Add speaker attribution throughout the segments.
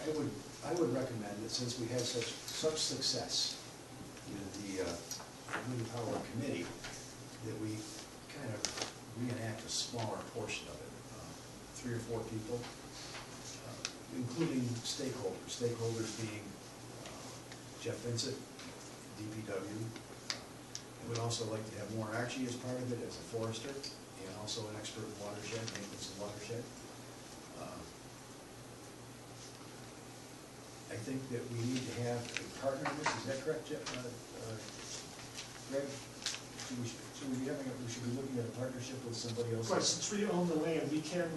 Speaker 1: I would recommend that since we had such success with the Wind Power Committee, that we kind of reenact a smaller portion of it, 3 or 4 people, including stakeholders. Stakeholders being Jeff Vincent, DPW. I would also like to have more Archie as part of it as a forester, and also an expert in watershed, maintenance of watershed. I think that we need to have a partner in this. Is that correct, Jeff? Greg? We should be looking at a partnership with somebody else.
Speaker 2: Right, since we own the land, we can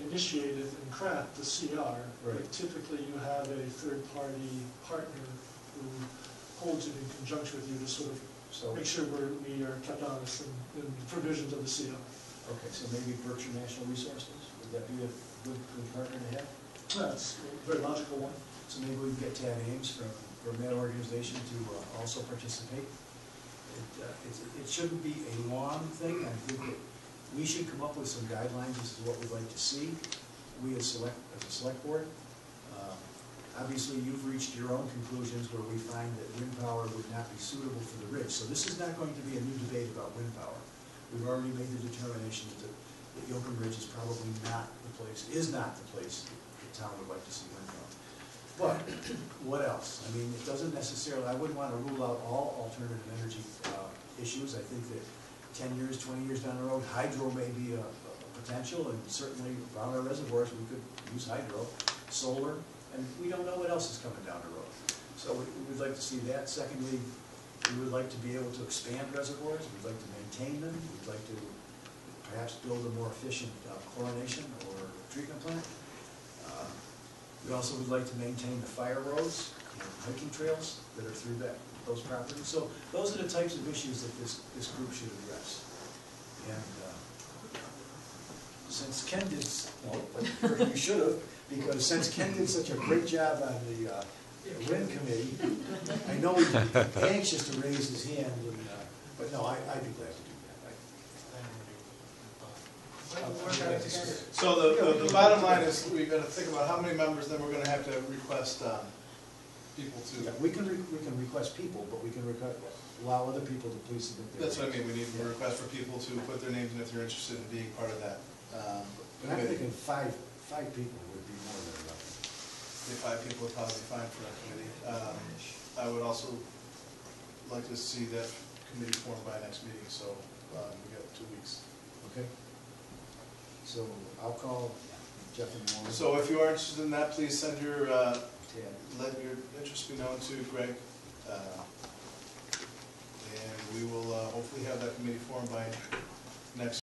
Speaker 2: initiate it and craft the CR.
Speaker 1: Right.
Speaker 2: But typically, you have a third-party partner who holds it in conjunction with you to sort of make sure we are kept honest in the provisions of the CR.
Speaker 1: Okay, so maybe Berkshire National Resources, would that be a good partner to have?
Speaker 2: That's a very logical one.
Speaker 1: So maybe we can get Tad Ames from that organization to also participate. It shouldn't be a long thing. I think that we should come up with some guidelines. This is what we'd like to see. We as a select board, obviously you've reached your own conclusions where we find that wind power would not be suitable for the ridge. So this is not going to be a new debate about wind power. We've already made the determination that Yoakum Ridge is probably not the place, the town would like to see wind power. But what else? I mean, it doesn't necessarily, I wouldn't want to rule out all alternative energy issues. I think that 10 years, 20 years down the road, hydro may be a potential, and certainly around our reservoirs we could use hydro, solar, and we don't know what else is coming down the road. So we would like to see that. Secondly, we would like to be able to expand reservoirs. We'd like to maintain them. We'd like to perhaps build a more efficient chlorination or treatment plant. We also would like to maintain the fire roads and hiking trails that are through those properties. So those are the types of issues that this group should address. And since Ken did, well, you should have, because since Ken did such a great job on the wind committee, I know he's anxious to raise his hand. And, but no, I'd be glad to do that.
Speaker 3: So the bottom line is we've got to think about how many members, then we're going to have to request people to.
Speaker 1: Yeah, we can request people, but we can allow other people to please submit their.
Speaker 3: That's what I mean. We need a request for people to put their names in if they're interested in being part of that.
Speaker 1: But I'm thinking five people would be more than enough.
Speaker 3: The 5 people would probably be fine for that committee. I would also like to see that committee formed by next meeting. So we got 2 weeks.
Speaker 1: Okay. So I'll call Jeff in the morning.
Speaker 3: So if you are interested in that, please send your let your interest be known to Greg, and we will hopefully have that committee formed by next